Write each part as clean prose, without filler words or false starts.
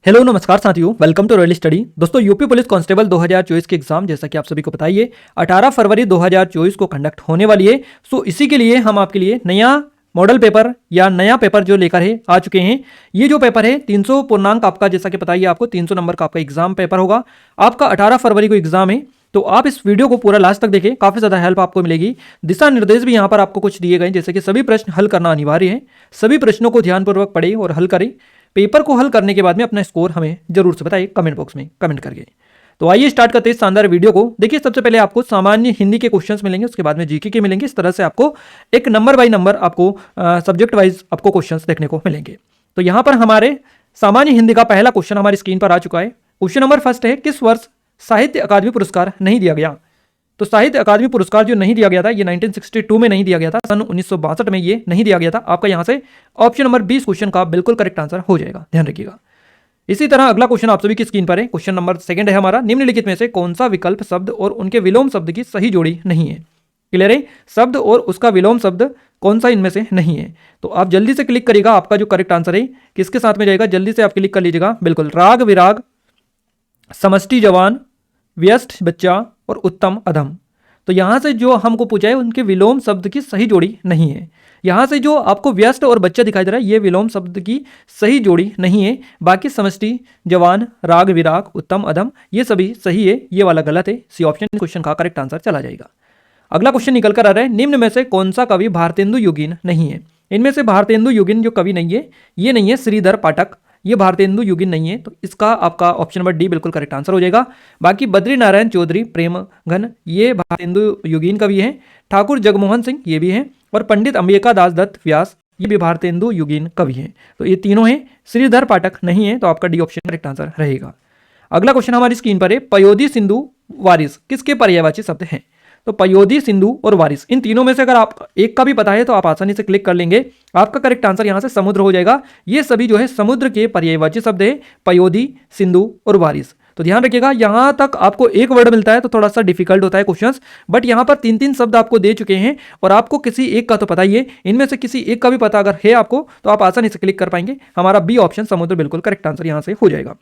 Hello नमस्कार साथियों, welcome to royal study. दोस्तों, यूपी पुलिस कांस्टेबल 2024 के एग्जाम जैसा कि आप सभी को पता ही है 18 फरवरी 2024 को कंडक्ट होने वाली है। सो इसी के लिए हम आपके लिए नया मॉडल पेपर या नया पेपर जो लेकर है आ चुके हैं। ये जो पेपर है 300 पूर्णांक आपका, जैसा कि पता ही है आपको 300 नंबर का आपका एग्जाम पेपर होगा। आपका 18 फरवरी को एग्जाम है, तो आप इस वीडियो को पूरा लास्ट तक देखें, काफी ज्यादा हेल्प आपको मिलेगी। दिशा निर्देश भी यहाँ पर आपको कुछ दिए गए, जैसे कि सभी प्रश्न हल करना अनिवार्य है। सभी प्रश्नों को ध्यानपूर्वक पढ़ें और हल करें। पेपर को हल करने के बाद में अपना स्कोर हमें जरूर से बताइए कमेंट बॉक्स में कमेंट करके। तो आइए स्टार्ट करते हैं शानदार वीडियो को। देखिए, सबसे पहले आपको सामान्य हिंदी के क्वेश्चंस मिलेंगे, उसके बाद में जीके के मिलेंगे। इस तरह से आपको एक नंबर बाय नंबर आपको सब्जेक्ट वाइज आपको क्वेश्चंस देखने को मिलेंगे। तो यहाँ पर हमारे सामान्य हिंदी का पहला क्वेश्चन हमारी स्क्रीन पर आ चुका है। क्वेश्चन नंबर फर्स्ट है, किस वर्ष साहित्य अकादमी पुरस्कार नहीं दिया गया? तो साहित्य अकादमी पुरस्कार जो नहीं दिया गया था, ये 1962 में नहीं दिया गया था, सन 1962 में ये नहीं दिया गया था। आपका यहां से ऑप्शन नंबर 20 क्वेश्चन का बिल्कुल करेक्ट आंसर हो जाएगा, ध्यान रखिएगा। इसी तरह अगला क्वेश्चन आप सभी की स्क्रीन पर है। क्वेश्चन नंबर सेकंड है हमारा, निम्नलिखित में से कौन सा विकल्प शब्द और उनके विलोम शब्द की सही जोड़ी नहीं है? क्लियर है? शब्द और उसका विलोम शब्द कौन सा इनमें से नहीं है? तो आप जल्दी से क्लिक करिएगा, आपका जो करेक्ट आंसर है किसके साथ में जाएगा, जल्दी से आप क्लिक कर लीजिएगा। बिल्कुल, राग विराग, समष्टि जवान, व्यस्त बच्चा और उत्तम अधम। तो यहां से जो हमको पूछा है उनके विलोम शब्द की सही जोड़ी नहीं है। यहां से जो आपको व्यस्त और बच्चा दिखाई दे रहा है, ये विलोम शब्द की सही जोड़ी नहीं है। बाकी समष्टि जवान, राग विराग, उत्तम अधम, ये सभी सही है, ये वाला गलत है। सी ऑप्शन क्वेश्चन का करेक्ट आंसर चला जाएगा। अगला क्वेश्चन निकल कर आ रहा है, निम्न में से कौन सा कवि भारतेंदु युगीन नहीं है? इनमें से भारतेंदु युगीन जो कवि नहीं है, ये नहीं है श्रीधर पाठक, ये भारतेंदु युगीन नहीं है। तो इसका आपका ऑप्शन नंबर डी बिल्कुल करेक्ट आंसर हो जाएगा। बाकी बद्री नारायण चौधरी प्रेम घन, ये भारतेंदु युगीन कवि हैं। ठाकुर जगमोहन सिंह ये भी हैं, और पंडित अंबिका दास दत्त व्यास ये भी भारतेंदु युगीन कवि हैं। तो ये तीनों हैं, श्रीधर पाठक नहीं है। तो आपका डी ऑप्शन करेक्ट आंसर रहेगा। अगला क्वेश्चन हमारी स्क्रीन पर है, पयोधी, सिंधु, वारिस किसके पर्यायवाची शब्द हैं? तो पयोधी, सिंधु और वारिस, इन तीनों में से अगर आप एक का भी पता है तो आप आसानी से क्लिक कर लेंगे। आपका करेक्ट आंसर यहां से समुद्र हो जाएगा। ये सभी जो है समुद्र के पर्यायवाची शब्द है, पयोधी, सिंधु और वारिस। तो ध्यान रखिएगा, यहां तक आपको एक वर्ड मिलता है तो थोड़ा सा डिफिकल्ट होता है क्वेश्चंस, बट यहां पर तीन तीन शब्द आपको दे चुके हैं और आपको किसी एक का तो पता ही है। इनमें से किसी एक का भी पता अगर है आपको तो आप आसानी से क्लिक कर पाएंगे। हमारा बी ऑप्शन समुद्र बिल्कुल करेक्ट आंसर यहां से हो जाएगा।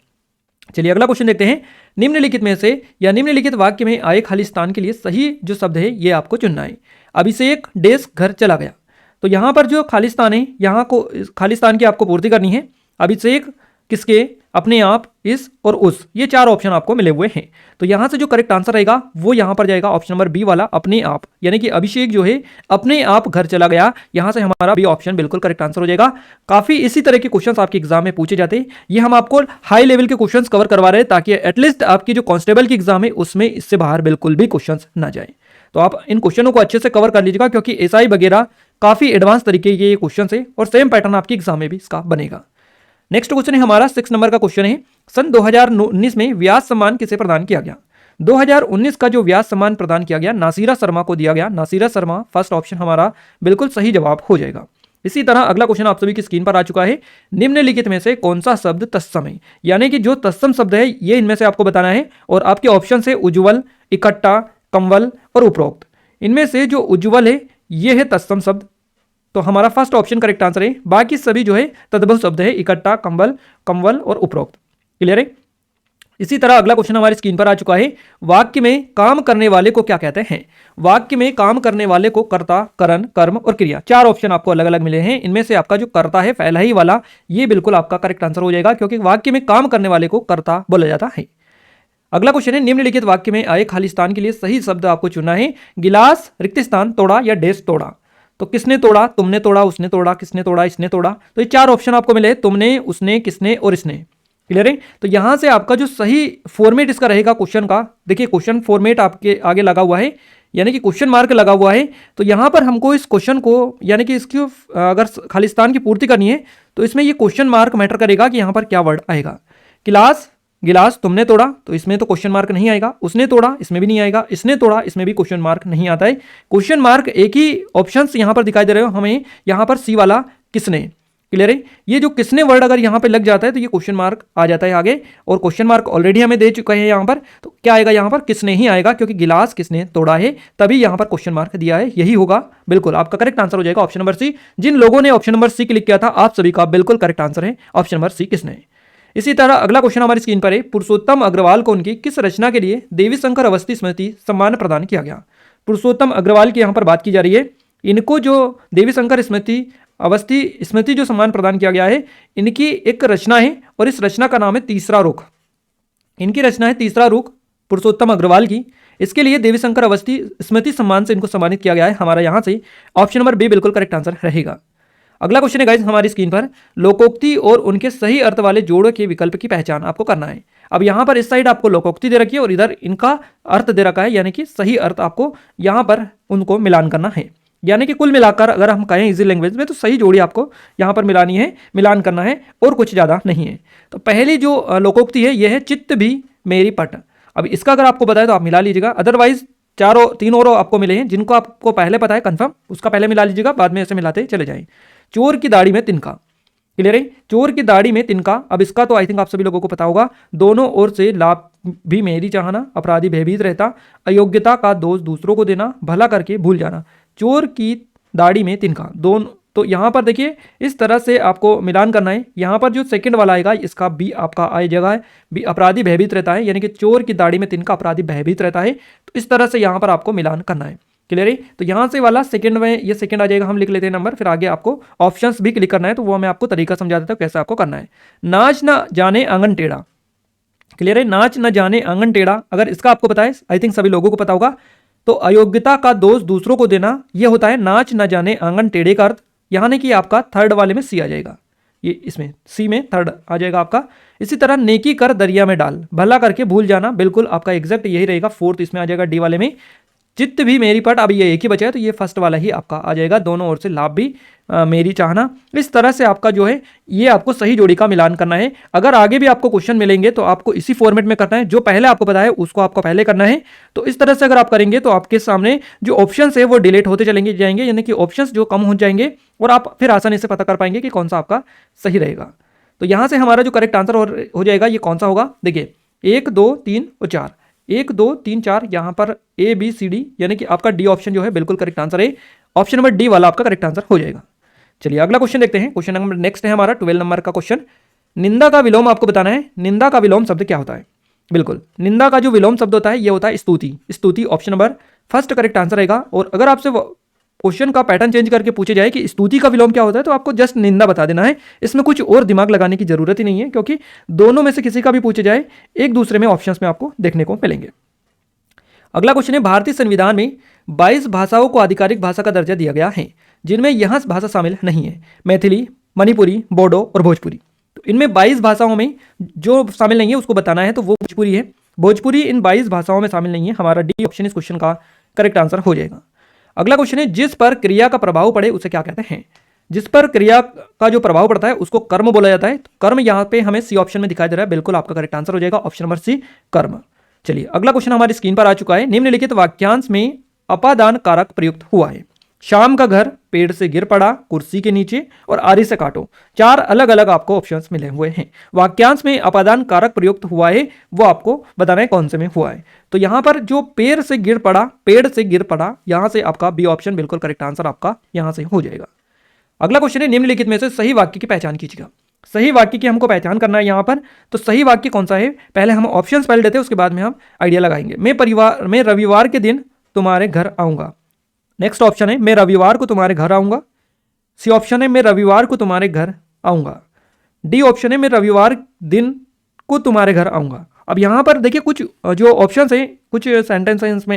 चलिए अगला क्वेश्चन देखते हैं, निम्नलिखित में से या निम्नलिखित वाक्य में आए खाली स्थान के लिए सही जो शब्द है ये आपको चुनना है। अभिषेक डेस घर चला गया। तो यहां पर जो खाली स्थान है, यहां को खाली स्थान की आपको पूर्ति करनी है। अभिषेक किसके, अपने आप, इस और उस, ये चार ऑप्शन आपको मिले हुए हैं। तो यहां से जो करेक्ट आंसर रहेगा वो यहां पर जाएगा ऑप्शन नंबर बी वाला, अपने आप, यानी कि अभिषेक जो है अपने आप घर चला गया। यहां से हमारा बी ऑप्शन बिल्कुल करेक्ट आंसर हो जाएगा। काफी इसी तरह के क्वेश्चंस आपके एग्जाम में पूछे जाते हैं। ये हम आपको हाई लेवल के क्वेश्चंस कवर करवा रहे हैं ताकि एटलीस्ट आपकी जो कांस्टेबल की एग्जाम है उसमें इससे बाहर बिल्कुल भी क्वेश्चन ना जाए। तो आप इन क्वेश्चनों को अच्छे से कवर कर लीजिएगा, क्योंकि एसआई वगैरह काफी एडवांस तरीके के ये क्वेश्चन है और सेम पैटर्न आपकी एग्जाम में भी इसका बनेगा। नेक्स्ट क्वेश्चन है हमारा 6 नंबर का क्वेश्चन है, सन 2019 में व्यास सम्मान किसे प्रदान किया गया? 2019 का जो व्यास सम्मान प्रदान किया गया नासिरा शर्मा को दिया गया। नासिरा शर्मा फर्स्ट ऑप्शन हमारा बिल्कुल सही जवाब हो जाएगा। इसी तरह अगला क्वेश्चन आप सभी की स्क्रीन पर आ चुका है, निम्नलिखित में से कौन सा शब्द तत्सम है? यानी कि जो तत्सम शब्द है ये इनमें से आपको बताना है और आपके ऑप्शन से उज्ज्वल, इकट्ठा, कंवल और उपरोक्त। इनमें से जो उज्ज्वल है ये है तत्सम शब्द, तो हमारा फर्स्ट ऑप्शन करेक्ट आंसर है। बाकी सभी जो है तद्भव शब्द है, इकट्ठा, कंवल, कंवल और उपरोक्त। क्लियर है? इसी तरह अगला क्वेश्चन हमारी स्क्रीन पर आ चुका है, वाक्य में काम करने वाले को क्या कहते हैं? वाक्य में काम करने वाले को कर्ता, करण, कर्म और क्रिया, चार ऑप्शन आपको अलग अलग मिले हैं। इनमें से आपका जो कर्ता है पहला ही वाला, ये बिल्कुल आपका करेक्ट आंसर हो जाएगा, क्योंकि वाक्य में काम करने वाले को कर्ता बोला जाता है। अगला क्वेश्चन है, निम्नलिखित वाक्य में आए खाली स्थान के लिए सही शब्द आपको चुनना है। गिलास रिक्त स्थान तोड़ा या डेस तोड़ा। तो किसने तोड़ा? तुमने तोड़ा, उसने तोड़ा, किसने तोड़ा, इसने तोड़ा। तो ये चार ऑप्शन आपको मिले, तुमने, उसने, किसने और इसने। क्लियर है? तो यहां से आपका जो सही फॉर्मेट इसका रहेगा क्वेश्चन का, देखिए क्वेश्चन फॉर्मेट आपके आगे लगा हुआ है, यानी कि क्वेश्चन मार्क लगा हुआ है। तो यहां पर हमको इस क्वेश्चन को, यानी कि इसकी अगर खालिस्तान की पूर्ति करनी है तो इसमें ये क्वेश्चन मार्क मैटर करेगा कि यहां पर क्या वर्ड आएगा। गिलास, गिलास तुमने तोड़ा, तो इसमें तो क्वेश्चन मार्क नहीं आएगा। उसने तोड़ा, इसमें भी नहीं आएगा। इसने तोड़ा, इसमें भी क्वेश्चन मार्क नहीं आता है। क्वेश्चन मार्क एक ही ऑप्शन यहां पर दिखाई दे रहे हो हमें, यहां पर सी वाला किसने। क्लियर है? ये जो किसने वर्ड अगर यहां पे लग जाता है तो ये क्वेश्चन मार्क आ जाता है आगे, और क्वेश्चन मार्क ऑलरेडी हमें दे चुका है यहां पर, तो क्या आएगा यहां पर? किसने ही आएगा, क्योंकि गिलास किसने तोड़ा है, तभी यहां पर क्वेश्चन मार्क दिया है। यही होगा बिल्कुल आपका करेक्ट आंसर हो जाएगा ऑप्शन नंबर सी। जिन लोगों ने ऑप्शन नंबर सी क्लिक किया था आप सभी का बिल्कुल करेक्ट आंसर है ऑप्शन नंबर सी, किसने। इसी तरह अगला क्वेश्चन हमारी स्क्रीन पर है, पुरुषोत्तम अग्रवाल को उनकी किस रचना के लिए देवी शंकर अवस्थी स्मृति सम्मान प्रदान किया गया। पुरुषोत्तम अग्रवाल की यहाँ पर बात की जा रही है। इनको जो देवी शंकर स्मृति अवस्थी स्मृति जो सम्मान प्रदान किया गया है, इनकी एक रचना है और इस रचना का नाम है तीसरा रुख। इनकी रचना है तीसरा रुख पुरुषोत्तम अग्रवाल की। इसके लिए देवी शंकर अवस्थी स्मृति सम्मान से इनको सम्मानित किया गया है। हमारा यहाँ से ऑप्शन नंबर बी बिल्कुल करेक्ट आंसर रहेगा। अगला क्वेश्चन है गाइस हमारी स्क्रीन पर, लोकोक्ति और उनके सही अर्थ वाले जोड़ों के विकल्प की पहचान आपको करना है। अब यहाँ पर इस साइड आपको लोकोक्ति दे रखी है और इधर इनका अर्थ दे रखा है, यानी कि सही अर्थ आपको यहाँ पर उनको मिलान करना है। यानी कि कुल मिलाकर अगर हम कहें इजी लैंग्वेज में तो सही जोड़ी आपको यहाँ पर मिलानी है, मिलान करना है और कुछ ज़्यादा नहीं है। तो पहली जो लोकोक्ति है यह है, चित्त भी मेरी पट। अब इसका अगर आपको बताए तो आप मिला लीजिएगा, अदरवाइज तीन और आपको मिले हैं जिनको आपको पहले पता है कंफर्म, उसका पहले मिला लीजिएगा, बाद में ऐसे मिलाते चले जाएं। चोर की दाढ़ी में तिनका, क्लियर है, चोर की दाढ़ी में तिनका। अब इसका तो आई थिंक आप सभी लोगों को पता होगा, दोनों ओर से लाभ भी मेरी चाहना, अपराधी भयभीत रहता, अयोग्यता का दोष दूसरों को देना, भला करके भूल जाना। चोर की दाढ़ी में तिनका, दोनों। तो यहाँ पर देखिए इस तरह से आपको मिलान करना है। यहाँ पर जो सेकंड वाला आएगा इसका बी आपका आई जगह है, बी अपराधी भयभीत रहता है, यानी कि चोर की दाढ़ी में तिनका अपराधी भयभीत रहता है। तो इस तरह से यहाँ पर आपको मिलान करना है, क्लियर है। तो यहाँ से वाला सेकंड में ये सेकंड आ जाएगा, हम लिख लेते हैं नंबर, फिर आगे आपको ऑप्शंस भी क्लिक करना है, तो वो मैं आपको तरीका समझा देता हूँ कैसे आपको करना है। नाच न जाने आंगन टेढ़ा, क्लियर है, नाच न जाने आंगन टेढ़ा। अगर इसका आपको पता है, आई थिंक सभी लोगों को पता होगा, तो अयोग्यता का दोष दूसरों को देना, ये होता है नाच न जाने आंगन टेढ़े का अर्थ। यानी कि आपका थर्ड वाले में सी आ जाएगा, ये इसमें सी में थर्ड आ जाएगा आपका। इसी तरह नेकी कर दरिया में डाल, भला करके भूल जाना, बिल्कुल आपका एग्जैक्ट यही रहेगा, फोर्थ इसमें आ जाएगा डी वाले में। चित्त भी मेरी पट, अब ये एक ही बचा है तो ये फर्स्ट वाला ही आपका आ जाएगा, दोनों ओर से लाभ भी मेरी चाहना। इस तरह से आपका जो है ये आपको सही जोड़ी का मिलान करना है। अगर आगे भी आपको क्वेश्चन मिलेंगे तो आपको इसी फॉर्मेट में करना है, जो पहले आपको पता है उसको आपको पहले करना है। तो इस तरह से अगर आप करेंगे तो आपके सामने जो ऑप्शंस है वो डिलीट होते चलेंगे जाएंगे, यानी कि ऑप्शंस जो कम हो जाएंगे और आप फिर आसानी से पता कर पाएंगे कि कौन सा आपका सही रहेगा। तो यहाँ से हमारा जो करेक्ट आंसर हो जाएगा ये कौन सा होगा, देखिए 1 2 3 और 4, 1 2 3 4, यहाँ पर ए बी सी डी, यानी कि आपका डी ऑप्शन जो है बिल्कुल करेक्ट आंसर है। ऑप्शन नंबर डी वाला आपका करेक्ट आंसर हो जाएगा। चलिए अगला क्वेश्चन देखते हैं। क्वेश्चन नंबर नेक्स्ट है हमारा 12 नंबर का क्वेश्चन। निंदा का विलोम आपको बताना है। निंदा का विलोम शब्द क्या होता है? बिल्कुल, निंदा का जो विलोम शब्द होता है ये होता है स्तुति। स्तुति option number first correct answer रहेगा। और अगर आपसे क्वेश्चन का पैटर्न चेंज करके पूछे जाए कि स्तुति का विलोम क्या होता है, तो आपको जस्ट निंदा बता देना है। इसमें कुछ और दिमाग लगाने की जरूरत ही नहीं है, क्योंकि दोनों में से किसी का भी पूछे जाए एक दूसरे में ऑप्शंस में आपको देखने को मिलेंगे। अगला क्वेश्चन है, भारतीय संविधान में 22 भाषाओं को आधिकारिक भाषा का दर्जा दिया गया है, जिनमें यह भाषा शामिल नहीं है, मैथिली, मणिपुरी, बोडो और भोजपुरी। तो इनमें 22 भाषाओं में जो शामिल नहीं है उसको बताना है, तो वो भोजपुरी है। भोजपुरी इन 22 भाषाओं में शामिल नहीं है। हमारा डी ऑप्शन इस क्वेश्चन का करेक्ट आंसर हो जाएगा। अगला क्वेश्चन है, जिस पर क्रिया का प्रभाव पड़े उसे क्या कहते हैं? जिस पर क्रिया का जो प्रभाव पड़ता है उसको कर्म बोला जाता है। तो कर्म यहाँ पे हमें सी ऑप्शन में दिखाई दे रहा है, बिल्कुल आपका करेक्ट आंसर हो जाएगा ऑप्शन नंबर सी, कर्म। चलिए अगला क्वेश्चन हमारी स्क्रीन पर आ चुका है। निम्नलिखित वाक्यांश में अपादान कारक प्रयुक्त हुआ है। शाम का घर पेड़ से गिर पड़ा, कुर्सी के नीचे और आरी से काटो। 4 अलग अलग आपको ऑप्शंस मिले हुए हैं। वाक्यांश में अपादान कारक प्रयुक्त हुआ है, वो आपको बताना है कौन से में हुआ है। तो यहां पर जो पेड़ से गिर पड़ा, पेड़ से गिर पड़ा, यहां से आपका बी ऑप्शन बिल्कुल करेक्ट आंसर आपका यहां से हो जाएगा। अगला क्वेश्चन है, निम्नलिखित में से सही वाक्य की पहचान कीजिएगा। सही वाक्य की हमको पहचान करना है यहाँ पर। तो सही वाक्य कौन सा है, पहले हम ऑप्शंस पहले देते हैं, उसके बाद में हम आइडिया लगाएंगे। मैं रविवार के दिन तुम्हारे घर आऊंगा। नेक्स्ट ऑप्शन है, मैं रविवार को तुम्हारे घर आऊंगा। सी ऑप्शन है, मैं रविवार को तुम्हारे घर आऊंगा। डी ऑप्शन है, मैं रविवार दिन को तुम्हारे घर आऊंगा। अब यहाँ पर देखिए कुछ जो ऑप्शंस हैं, कुछ सेंटेंस में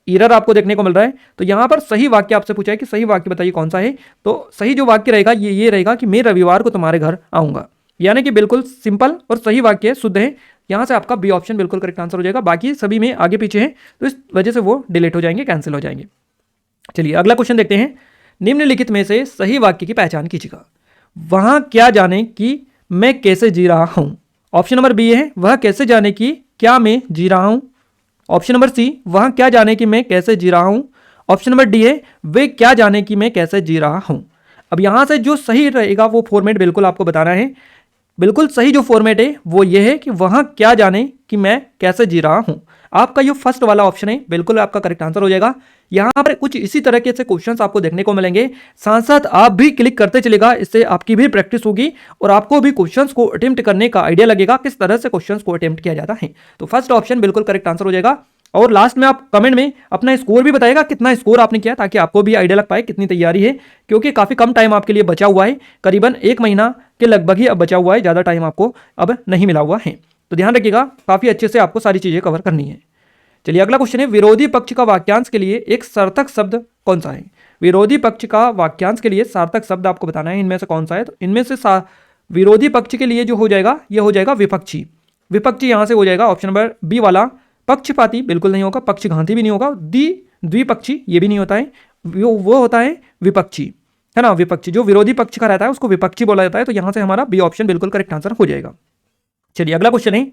एरर आपको देखने को मिल रहा है। तो यहाँ पर सही वाक्य आपसे पूछा है कि सही वाक्य बताइए कौन सा है। तो सही जो वाक्य रहेगा ये रहेगा कि मैं रविवार को तुम्हारे घर आऊंगा, यानी कि बिल्कुल सिंपल और सही वाक्य शुद्ध है। यहाँ से आपका बी ऑप्शन बिल्कुल करेक्ट आंसर हो जाएगा। बाकी सभी में आगे पीछे हैं, तो इस वजह से वो डिलीट हो जाएंगे, कैंसिल हो जाएंगे। चलिए अगला क्वेश्चन देखते हैं। निम्नलिखित में से सही वाक्य की पहचान कीजिएगा। वहां क्या जाने कि मैं कैसे जी रहा हूं। ऑप्शन नंबर बी है, वह कैसे जाने कि क्या मैं जी रहा हूं। ऑप्शन नंबर सी, वहां क्या जाने कि मैं कैसे जी रहा हूं। ऑप्शन नंबर डी है, वे क्या जाने कि मैं कैसे जी रहा हूं। अब यहां से जो सही रहेगा वो फॉर्मेट बिल्कुल आपको बताना है। बिल्कुल सही जो फॉर्मेट है वो ये है कि वहां क्या जाने कि मैं कैसे जी रहा हूं। आपका जो फर्स्ट वाला ऑप्शन है बिल्कुल आपका करेक्ट आंसर हो जाएगा। यहाँ पर कुछ इसी तरह के से क्वेश्चंस आपको देखने को मिलेंगे। साथ साथ आप भी क्लिक करते चलेगा, इससे आपकी भी प्रैक्टिस होगी और आपको भी क्वेश्चंस को अटेम्प्ट करने का आइडिया लगेगा किस तरह से क्वेश्चंस को अटेम्प्ट किया जाता है। तो फर्स्ट ऑप्शन बिल्कुल करेक्ट आंसर हो जाएगा। और लास्ट में आप कमेंट में अपना स्कोर भी बताएगा, कितना स्कोर आपने किया, ताकि आपको भी आइडिया लग पाए कितनी तैयारी है, क्योंकि काफी कम टाइम आपके लिए बचा हुआ है, करीबन 1 महीना के लगभग ही अब बचा हुआ है, ज्यादा टाइम आपको अब नहीं मिला हुआ है। तो ध्यान रखिएगा, काफी अच्छे से आपको सारी चीजें कवर करनी है। चलिए अगला क्वेश्चन है, विरोधी पक्ष का वाक्यांश के लिए एक सार्थक शब्द कौन सा है? विरोधी पक्ष का वाक्यांश के लिए सार्थक शब्द आपको बताना है, इनमें से कौन सा है? तो इनमें से विरोधी पक्ष के लिए जो हो जाएगा, यह हो जाएगा विपक्षी। विपक्षी यहां से हो जाएगा ऑप्शन नंबर बी वाला। पक्षपाती बिल्कुल नहीं होगा, पक्षघाती भी नहीं होगा, द्विपक्षी ये भी नहीं होता है, वो होता है विपक्षी, है ना। विपक्षी जो विरोधी पक्ष का रहता है उसको विपक्षी बोला जाता है। तो यहां से हमारा बी ऑप्शन बिल्कुल करेक्ट आंसर हो जाएगा। चलिए अगला क्वेश्चन है,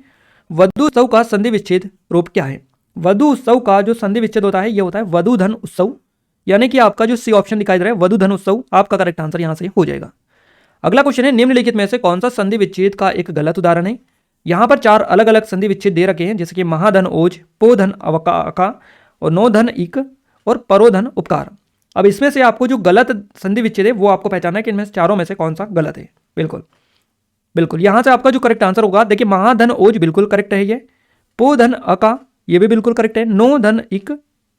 वधु उत्सव का संधि विच्छेद रूप क्या है? वधु उत्सव का जो संधि विच्छेद होता है यह होता है वधु धन उत्सव, यानी कि आपका जो सी ऑप्शन दिखाई दे रहा है वधु धन उत्सव, आपका करेक्ट आंसर यहां से हो जाएगा। अगला क्वेश्चन है, निम्नलिखित में से कौन सा संधि विच्छेद का एक गलत उदाहरण है? यहां पर 4 अलग अलग संधि विच्छेद दे रखे हैं, जैसे कि महाधन ओज, पोधन अवका और नोधन इक और परोधन उपकार। अब इसमें से आपको जो गलत संधि विच्छेद है वो आपको पहचाना है कि इनमें से चारों में से कौन सा गलत है। बिल्कुल यहां से आपका जो करेक्ट आंसर होगा, देखिए महाधन ओज बिल्कुल करेक्ट है, ये पोधन अका ये भी बिल्कुल करेक्ट है, नोधन इक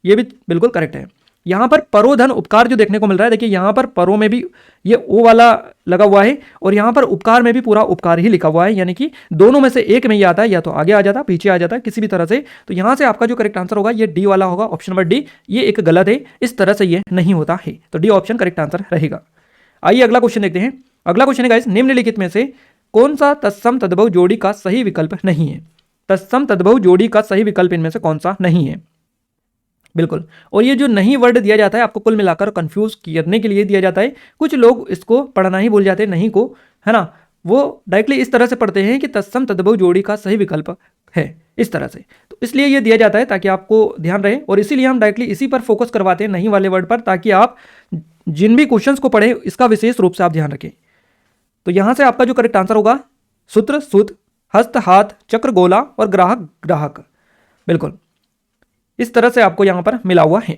ये भी बिल्कुल करेक्ट है। यहां पर परोधन उपकार जो देखने को मिल रहा है, देखिए यहां पर परो में भी ये ओ वाला लगा हुआ है और यहां पर उपकार में भी पूरा उपकार ही लिखा हुआ है, यानी कि दोनों में से एक में ही आता है, या तो आगे आ जाता है पीछे आ जाता है किसी भी तरह से। तो यहां से आपका जो करेक्ट आंसर होगा ये डी वाला होगा, ऑप्शन नंबर डी। ये एक गलत है, इस तरह से ये नहीं होता है, तो डी ऑप्शन करेक्ट आंसर रहेगा। आइए अगला क्वेश्चन देखते हैं। अगला क्वेश्चन है गाइस, निम्नलिखित में से कौन सा तत्सम तद्भव जोड़ी का सही विकल्प नहीं है? तत्सम तद्भव जोड़ी का सही विकल्प इनमें से कौन सा नहीं है? बिल्कुल, और ये जो नहीं वर्ड दिया जाता है आपको कुल मिलाकर कंफ्यूज करने के लिए दिया जाता है। कुछ लोग इसको पढ़ना ही भूल जाते हैं, नहीं को, है ना, वो डायरेक्टली इस तरह से पढ़ते हैं कि तत्सम तद्भव जोड़ी का सही विकल्प है, इस तरह से। तो इसलिए ये दिया जाता है ताकि आपको ध्यान रहे, और इसीलिए हम डायरेक्टली इसी पर फोकस करवाते हैं, नहीं वाले वर्ड पर, ताकि आप जिन भी क्वेश्चंस को पढ़ें इसका विशेष रूप से आप ध्यान रखें। तो यहां से आपका जो करेक्ट आंसर होगा सूत्र सूत, हस्त हाथ, चक्र गोला और ग्राहक ग्राहक। बिल्कुल इस तरह से आपको यहां पर मिला हुआ है।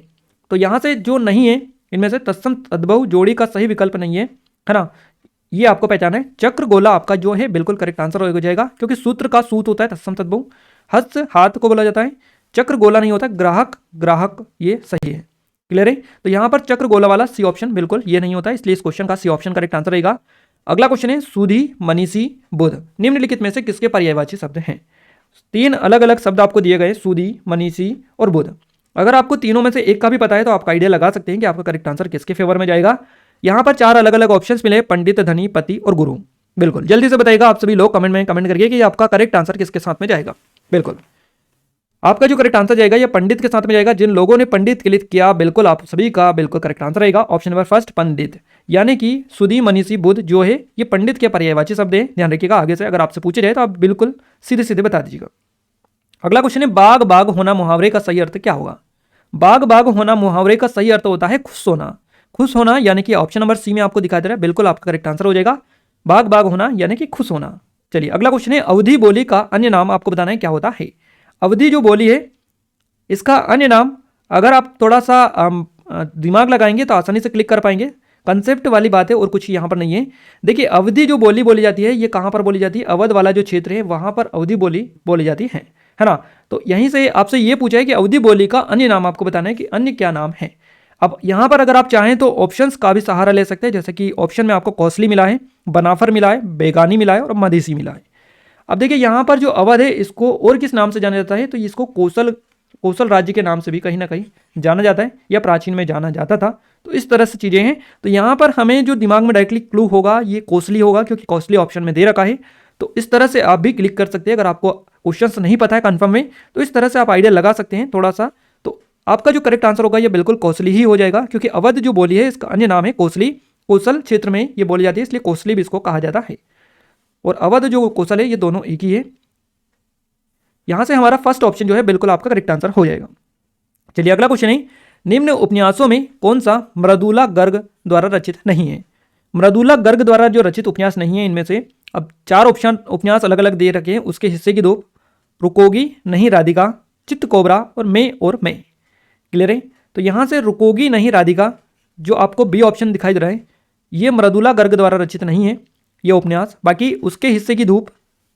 तो यहां से जो नहीं है इनमें से तत्सम तद्भव जोड़ी का सही विकल्प नहीं है, है ना, ये आपको पहचाना है। चक्र गोला आपका जो है बिल्कुल करेक्ट आंसर हो जाएगा, क्योंकि सूत्र का सूत होता है तत्सम तद्भव, हस्त हाथ को बोला जाता है, चक्र गोला नहीं होता, ग्राहक ग्राहक ये सही है। क्लियर है? तो यहां पर चक्र गोला वाला सी ऑप्शन बिल्कुल ये नहीं होता, इसलिए इस क्वेश्चन का सी ऑप्शन करेक्ट आंसर रहेगा। अगला क्वेश्चन है, सुधी मनीषी बुध निम्नलिखित में से किसके पर्यायवाची शब्द हैं? 3 अलग अलग शब्द आपको दिए गए, सुधी, मनीषी और बुध। अगर आपको तीनों में से एक का भी पता है तो आपका आइडिया लगा सकते हैं कि आपका करेक्ट आंसर किसके फेवर में जाएगा। यहां पर 4 अलग अलग ऑप्शंस मिले, पंडित, धनी, पति और गुरु। बिल्कुल जल्दी से बताइएगा आप सभी लोग कमेंट में कमेंट करके कि आपका करेक्ट आंसर किसके साथ में जाएगा। बिल्कुल आपका जो करेक्ट आंसर जाएगा ये पंडित के साथ में जाएगा। जिन लोगों ने पंडित क्लिक किया बिल्कुल आप सभी का बिल्कुल करेक्ट आंसर रहेगा ऑप्शन नंबर फर्स्ट पंडित, यानी कि सुधी मनीषी बुध जो है ये पंडित के पर्यायवाची शब्द है। ध्यान रखिएगा, आगे से अगर आपसे पूछे जाए तो आप बिल्कुल सीधे सीधे बता दीजिएगा। अगला क्वेश्चन है, बाग बाग होना मुहावरे का सही अर्थ क्या होगा? बाग बाग होना मुहावरे का सही अर्थ होता है खुश होना। खुश होना यानी कि ऑप्शन नंबर सी में आपको दिखाई दे रहा है, बिल्कुल आपका करेक्ट आंसर हो जाएगा। बाग बाग होना यानी कि खुश होना। चलिए अगला क्वेश्चन है, अवधि बोली का अन्य नाम आपको बताना है क्या होता है? अवधि जो बोली है इसका अन्य नाम, अगर आप थोड़ा सा दिमाग लगाएंगे तो आसानी से क्लिक कर पाएंगे। कंसेप्ट वाली बात है और कुछ यहाँ पर नहीं है। देखिए अवधि जो बोली जाती है ये कहाँ पर बोली जाती है? अवध वाला जो क्षेत्र है वहाँ पर अवधि बोली जाती है ना। तो यहीं से आपसे ये पूछा है कि अवधि बोली का अन्य नाम आपको बताना है कि अन्य क्या नाम है। अब यहाँ पर अगर आप चाहें तो ऑप्शंस का भी सहारा ले सकते हैं, जैसे कि ऑप्शन में आपको कौसली मिला है, बनाफर मिला है, बेगानी मिला है और मधेसी मिला है। अब देखिए यहाँ पर जो अवध है इसको और किस नाम से जाना जाता है? तो इसको कौशल राज्य के नाम से भी कहीं ना कहीं जाना जाता है, या प्राचीन में जाना जाता था। तो इस तरह से चीजें हैं। तो यहाँ पर हमें जो दिमाग में डायरेक्टली क्लू होगा ये कौशली होगा, क्योंकि कौशली ऑप्शन में दे रखा है। तो इस तरह से आप भी क्लिक कर सकते हैं। अगर आपको क्वेश्चन नहीं पता है कंफर्म में तो इस तरह से आप आइडिया लगा सकते हैं थोड़ा सा। तो आपका जो करेक्ट आंसर होगा ये बिल्कुल कौशली ही हो जाएगा, क्योंकि अवध जो बोली है इसका अन्य नाम है कौशली। कौशल क्षेत्र में ये बोली जाती है इसलिए कौशली भी इसको कहा जाता है, और अवध जो कौशल है ये दोनों एक ही है। यहां से हमारा फर्स्ट ऑप्शन जो है बिल्कुल आपका करेक्ट आंसर हो जाएगा। चलिए अगला क्वेश्चन है, निम्न उपन्यासों में कौन सा मृदुला गर्ग द्वारा रचित नहीं है? मृदुला गर्ग द्वारा जो रचित उपन्यास नहीं है इनमें से, अब 4 ऑप्शन उपन्यास अलग अलग दे रखे हैं, उसके हिस्से की 2, रुकोगी नहीं राधिका, चित्त कोबरा और मैं। क्लियर है? तो यहाँ से रुकोगी नहीं राधिका, जो आपको बी ऑप्शन दिखाई दे रहा है, ये मृदुला गर्ग द्वारा रचित नहीं है ये उपन्यास। बाकी उसके हिस्से की धूप,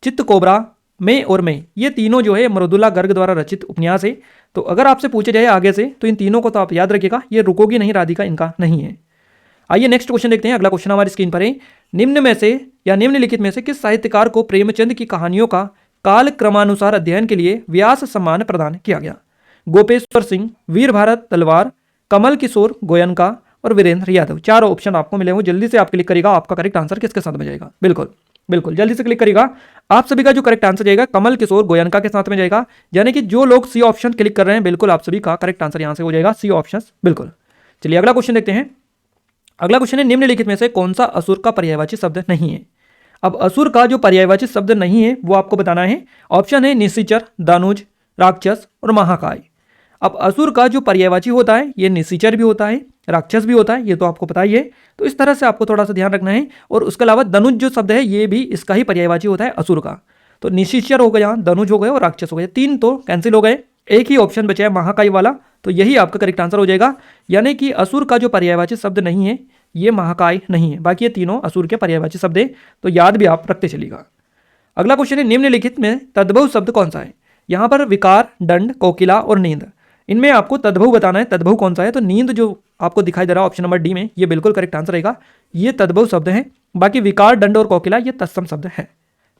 चित्त कोबरा, मैं और मैं, ये तीनों जो है मृदुला गर्ग द्वारा रचित उपन्यास है। तो अगर आपसे पूछे जाए आगे से तो इन तीनों को तो आप याद रखिएगा, ये रुकोगी नहीं राधिका इनका नहीं है। आइए नेक्स्ट क्वेश्चन देखते हैं। अगला क्वेश्चन हमारी स्क्रीन पर है, निम्न में से या निम्नलिखित में से किस साहित्यकार को प्रेमचंद की कहानियों का काल क्रमानुसार अध्ययन के लिए व्यास सम्मान प्रदान किया गया? गोपेश्वर सिंह, वीर भारत तलवार, कमल किशोर गोयनका और वीरेंद्र यादव। चार ऑप्शन आपको मिले हुए, जल्दी से आप क्लिक करिएगा, आपका करेक्ट आंसर किसके साथ में जाएगा। बिल्कुल बिल्कुल जल्दी से क्लिक करिएगा। आप सभी का जो करेक्ट आंसर जाएगा कमल किशोर गोयनका के साथ में जाएगा, यानी कि जो लोग सी ऑप्शन क्लिक कर रहे हैं बिल्कुल आप सभी का करेक्ट आंसर यहां से हो जाएगा सी ऑप्शन। बिल्कुल, चलिए अगला क्वेश्चन देखते हैं। अगला क्वेश्चन है, निम्नलिखित में से कौन सा असुर का पर्यायवाची शब्द नहीं है? अब असुर का जो पर्यायवाची शब्द नहीं है वो आपको बताना है। ऑप्शन है निशाचर, दानुज, राक्षस और महाकाय। अब असुर का जो पर्यायवाची होता है ये निशाचर भी होता है, राक्षस भी होता है, ये तो आपको पता ही है। तो इस तरह से आपको थोड़ा सा ध्यान रखना है। और उसके अलावा धनुज जो शब्द है ये भी इसका ही पर्यायवाची होता है असुर का। तो निशाचर हो गया, धनुज हो गए और राक्षस हो गए, तीन तो कैंसिल हो गए, एक ही ऑप्शन बचा है महाकाय वाला, तो यही आपका करेक्ट आंसर हो जाएगा। यानी कि असुर का जो पर्यायवाची शब्द नहीं है ये महाकाय नहीं है, बाकी ये तीनों असुर के पर्यायवाची शब्द है, तो याद भी आप रखते चलिएगा। अगला क्वेश्चन है, निम्नलिखित में तद्भव शब्द कौन सा है? यहाँ पर विकार, दंड, कोकिला और नींद, इनमें आपको तद्भव बताना है। तद्भव कौन सा है? तो नींद जो आपको दिखाई दे रहा है ऑप्शन नंबर डी में, ये बिल्कुल करेक्ट आंसर रहेगा, ये तद्भव शब्द है। बाकी विकार, दंड और कोकिला ये तत्सम शब्द है।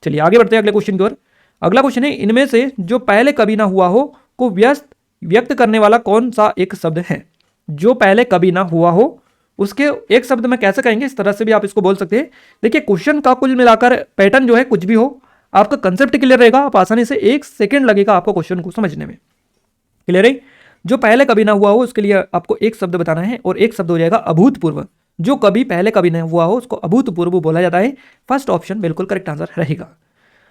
चलिए आगे बढ़ते हैं अगले क्वेश्चन की ओर। अगला क्वेश्चन है, इनमें से जो पहले कभी ना हुआ हो को व्यक्त करने वाला कौन सा एक शब्द है? जो पहले कभी ना हुआ हो उसके एक शब्द में कैसे कहेंगे, इस तरह से भी आप इसको बोल सकते हैं। देखिए क्वेश्चन का कुल मिलाकर पैटर्न जो है कुछ भी हो, आपका कंसेप्ट क्लियर रहेगा, आप आसानी से 1 सेकंड लगेगा आपको क्वेश्चन को समझने में। क्लियर है? जो पहले कभी ना हुआ हो उसके लिए आपको एक शब्द बताना है और एक शब्द हो जाएगा अभूतपूर्व। जो कभी पहले कभी नहीं हुआ हो उसको अभूतपूर्व बोला जाता है। फर्स्ट ऑप्शन बिल्कुल करेक्ट आंसर रहेगा।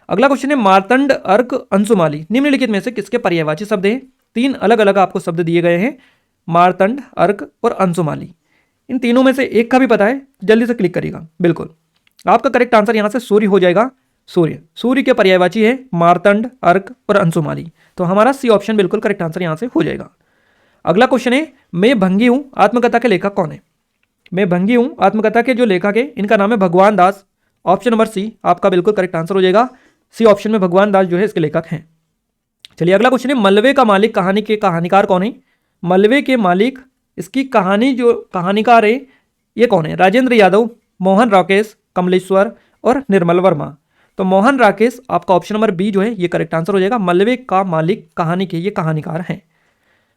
अगला क्वेश्चन है, मार्तंड, अर्क, अंशुमाली निम्नलिखित में से किसके पर्यायवाची शब्द हैं? 3 अलग अलग आपको शब्द दिए गए हैं, मार्तंड, अर्क और अंशुमाली। इन तीनों में से एक का भी पता है, जल्दी से क्लिक करिएगा। बिल्कुल आपका करेक्ट आंसर यहां से सूर्य हो जाएगा। सूर्य, सूर्य के पर्यायवाची है मार्तंड, अर्क और अंशुमाली, तो हमारा सी ऑप्शन बिल्कुल करेक्ट आंसर यहां से हो जाएगा। अगला क्वेश्चन है, मैं भंगी हूं आत्मकथा के लेखक कौन है? मैं भंगी हूं आत्मकथा के जो लेखक है इनका नाम है भगवान दास। ऑप्शन नंबर सी आपका बिल्कुल करेक्ट आंसर हो जाएगा। सी ऑप्शन में भगवान दास जो है इसके लेखक हैं। चलिए अगला क्वेश्चन है, मलबे का मालिक कहानी के कहानीकार कौन है? मलबे के मालिक, इसकी कहानी जो कहानीकार है ये कौन है? राजेंद्र यादव, मोहन राकेश, कमलेश्वर और निर्मल वर्मा। तो मोहन राकेश आपका ऑप्शन नंबर बी जो है ये करेक्ट आंसर हो जाएगा। मलबे का मालिक कहानी के ये कहानीकार हैं।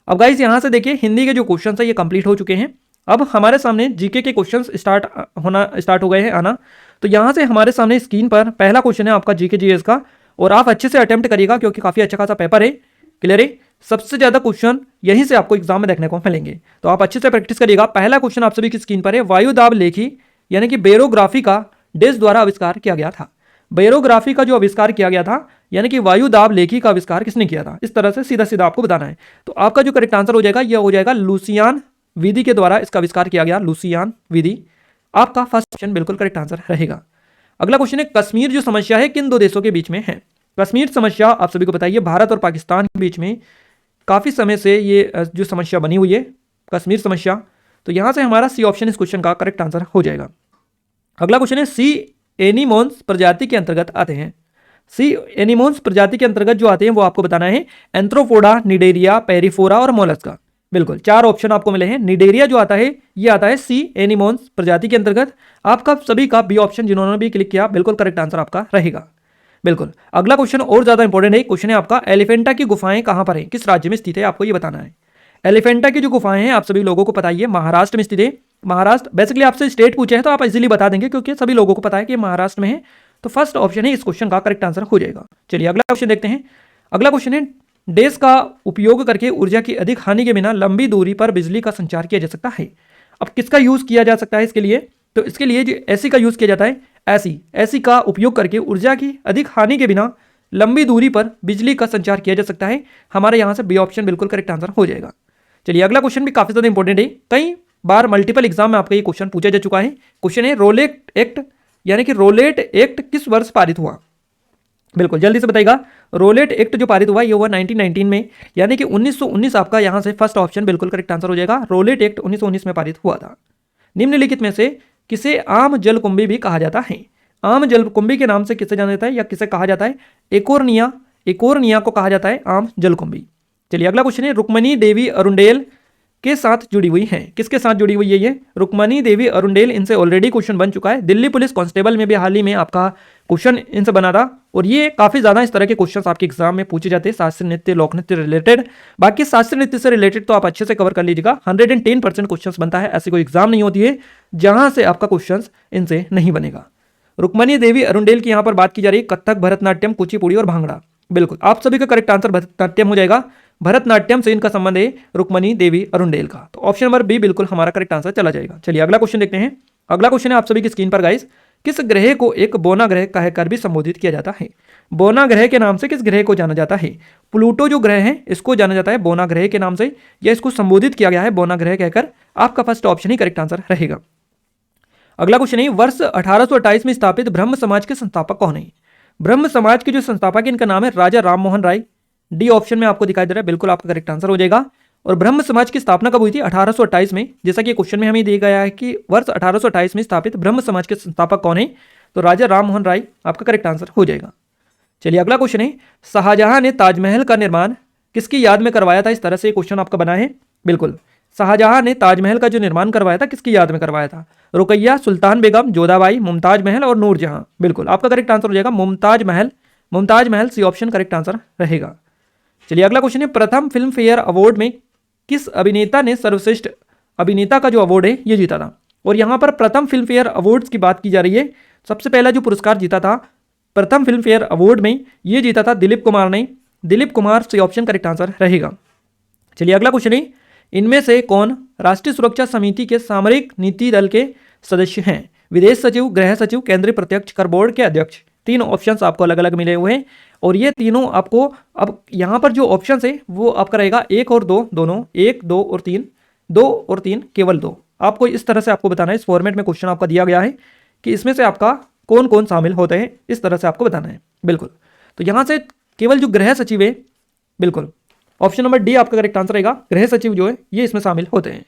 अब गाइस यहाँ से देखिए हिंदी के जो क्वेश्चन है ये कंप्लीट हो चुके हैं। अब हमारे सामने जीके के क्वेश्चंस स्टार्ट हो गए हैं आना। तो यहाँ से हमारे सामने स्क्रीन पर पहला क्वेश्चन है आपका जीके जीएस का, और आप अच्छे से अटेम्प्ट करिएगा क्योंकि काफ़ी अच्छा खासा पेपर है। क्लियर है? सबसे ज़्यादा क्वेश्चन यहीं से आपको एग्जाम में देखने को मिलेंगे, तो आप अच्छे से प्रैक्टिस करिएगा। पहला क्वेश्चन आप सभी की स्क्रीन पर है, वायुदाब लेखी यानी कि बेरोग्राफी का देश द्वारा आविष्कार किया गया था। बेरोग्राफी का जो आविष्कार किया गया था यानी कि वायुदाब लेखी का आविष्कार किसने किया था? इस तरह से सीधा सीधा आपको बताना है। तो आपका जो करेक्ट आंसर हो जाएगा यह हो जाएगा लुसियान विधि के द्वारा इसका आविष्कार किया गया, लुसियान विधि। आपका फर्स्ट ऑप्शन बिल्कुल करेक्ट आंसर रहेगा। अगला क्वेश्चन है, कश्मीर जो समस्या है किन दो देशों के बीच में है? कश्मीर समस्या आप सभी को बताइए भारत और पाकिस्तान के बीच में काफ़ी समय से ये जो समस्या बनी हुई है कश्मीर समस्या। तो यहाँ से हमारा सी ऑप्शन इस क्वेश्चन का करेक्ट आंसर हो जाएगा। अगला क्वेश्चन है, सी एनीमोन्स प्रजाति के अंतर्गत आते हैं। सी एनीमोन्स प्रजाति के अंतर्गत जो आते हैं वो आपको बताना है, एंथ्रोपोडा, निडेरिया, पेरिफोरा और मोलस्का। बिल्कुल 4 ऑप्शन आपको मिले हैं। निडेरिया जो आता है ये आता है सी एनीमोन्स प्रजाति के अंतर्गत। आपका सभी का बी ऑप्शन जिन्होंने भी क्लिक किया बिल्कुल करेक्ट आंसर आपका रहेगा। बिल्कुल अगला क्वेश्चन और ज्यादा इंपॉर्टेंट है। क्वेश्चन है आपका, एलिफेंटा की गुफाएं कहां पर है, किस राज्य में स्थित है, आपको ये बताना है। एलिफेंटा की जो गुफाएं हैं आप सभी लोगों को पता ही है महाराष्ट्र में स्थित है। महाराष्ट्र बेसिकली आपसे स्टेट पूछे हैं तो आप इजीली बता देंगे क्योंकि सभी लोगों को पता है कि महाराष्ट्र में है। तो फर्स्ट ऑप्शन है इस क्वेश्चन का करेक्ट आंसर हो जाएगा। चलिए अगला क्वेश्चन देखते हैं। अगला क्वेश्चन है, डेस का उपयोग करके ऊर्जा की अधिक हानि के बिना लंबी दूरी पर बिजली का संचार किया जा सकता है। अब किसका यूज किया जा सकता है इसके लिए? तो इसके लिए जो एसी का यूज किया जाता है। एसी का उपयोग करके ऊर्जा की अधिक हानि के बिना लंबी दूरी पर बिजली का संचार किया जा सकता है। हमारे यहाँ से बी ऑप्शन बिल्कुल करेक्ट आंसर हो जाएगा। चलिए अगला क्वेश्चन भी काफी ज्यादा इंपॉर्टेंट है, कई बार मल्टीपल एग्जाम में आपका ये क्वेश्चन पूछा जा चुका है। क्वेश्चन है, रोलेट एक्ट यानी कि रोलेट एक्ट किस वर्ष पारित हुआ? बिल्कुल, जल्दी से बताइएगा। रोलेट एक्ट जो पारित हुआ ये हुआ 1919 में, यानी कि 1919 आपका यहाँ से फर्स्ट ऑप्शन बिल्कुल करेक्ट आंसर हो जाएगा। रोलेट एक्ट 1919 में पारित हुआ था। निम्नलिखित में से किसे आम जलकुंभी भी कहा जाता है? आम जलकुंभी के नाम से किसे जाना जाता है या किसे कहा जाता है? एकोरनिया को कहा जाता है आम जलकुंभी। चलिए अगला क्वेश्चन है, रुक्मणी देवी अरुंडेल के साथ जुड़ी हुई हैं। किसके साथ जुड़ी हुई है ये? रुक्मणी देवी अरुंडेल, इनसे ऑलरेडी क्वेश्चन बन चुका है। दिल्ली पुलिस कांस्टेबल में भी हाल ही में आपका क्वेश्चन इनसे बना था, और ये काफी ज्यादा इस तरह के क्वेश्चंस आपके एग्जाम में पूछे जाते हैं, शास्त्रीय नृत्य, लोक नृत्य रिलेटेड। बाकी शास्त्रीय नृत्य से रिलेटेड तो आप अच्छे से कवर कर लीजिएगा। 110% क्वेश्चन बनता है, ऐसी कोई एग्जाम नहीं होती है जहां से आपका क्वेश्चन इनसे नहीं बनेगा। रुक्मणी देवी अरुंडेल की यहां पर बात की जा रही है, कथक, भरतनाट्यम, कुचिपुड़ी और भांगड़ा। बिल्कुल, आप सभी का करेक्ट आंसर भरतनाट्यम हो जाएगा। भरतनाट्यम से इनका संबंध है रुक्मणी देवी अरुंडेल का, तो ऑप्शन नंबर बी बिल्कुल हमारा करेक्ट आंसर चला जाएगा। चलिए अगला क्वेश्चन देखते हैं। अगला क्वेश्चन है आप सभी की स्क्रीन पर गाइस, किस ग्रह को एक बोना ग्रह कहकर भी संबोधित किया जाता है? बोना ग्रह के नाम से किस ग्रह को जाना जाता है? प्लूटो जो ग्रह है इसको जाना जाता है बोना ग्रह के नाम से, या इसको संबोधित किया गया है बोना ग्रह कहकर। आपका फर्स्ट ऑप्शन ही करेक्ट आंसर रहेगा। अगला क्वेश्चन है, वर्ष 1828 में स्थापित ब्रह्म समाज के संस्थापक कौन है? ब्रह्म समाज के जो संस्थापक है इनका नाम है राजा राम मोहन राय। डी ऑप्शन में आपको दिखाई दे रहा है, बिल्कुल आपका करेक्ट आंसर हो जाएगा। और ब्रह्म समाज की स्थापना कब हुई थी? 1828 में। जैसा कि क्वेश्चन में हमें दिया गया है कि वर्ष 1828 में स्थापित ब्रह्म समाज के संस्थापक कौन है, तो राजा राम मोहन राय आपका करेक्ट आंसर हो जाएगा। चलिए अगला क्वेश्चन है, शाहजहां ने ताजमहल का निर्माण किसकी याद में करवाया था? इस तरह से क्वेश्चन आपका बना है। बिल्कुल, शाहजहां ने ताजमहल का जो निर्माण करवाया था किसकी याद में करवाया था? रुकैया, सुल्तान बेगम, जोधाबाई, मुमताज महल और नूरजहां। बिल्कुल, आपका करेक्ट आंसर हो जाएगा Mumtaz Mahal. Mumtaz Mahal C option correct answer रहेगा। चलिए अगला क्वेश्चन है, प्रथम फिल्म फेयर अवार्ड में किस अभिनेता ने सर्वश्रेष्ठ अभिनेता का जो अवार्ड है ये जीता था? और यहां पर प्रथम फिल्म फेयर अवार्ड्स की बात की जा रही है। सबसे पहला जो पुरस्कार जीता था प्रथम फिल्म फेयर अवार्ड में, ये जीता था दिलीप कुमार ने। दिलीप कुमार से ऑप्शन करेक्ट आंसर रहेगा। चलिए अगला क्वेश्चन है, इनमें से कौन राष्ट्रीय सुरक्षा समिति के सामरिक नीति दल के सदस्य हैं? विदेश सचिव, गृह सचिव, केंद्रीय प्रत्यक्ष कर बोर्ड के अध्यक्ष। तीन ऑप्शंस आपको अलग अलग मिले हुए हैं, और ये तीनों आपको अब यहाँ पर जो ऑप्शन है वो आपका रहेगा 1 और 2 दोनों, 1, 2 और 3, 2 और 3 केवल 2। आपको इस तरह से आपको बताना है, इस फॉर्मेट में क्वेश्चन आपका दिया गया है कि इसमें से आपका कौन कौन शामिल होते हैं, इस तरह से आपको बताना है। बिल्कुल, तो यहाँ से केवल जो गृह सचिव है, बिल्कुल ऑप्शन नंबर डी आपका करेक्ट आंसर रहेगा। गृह सचिव जो है ये इसमें शामिल होते हैं।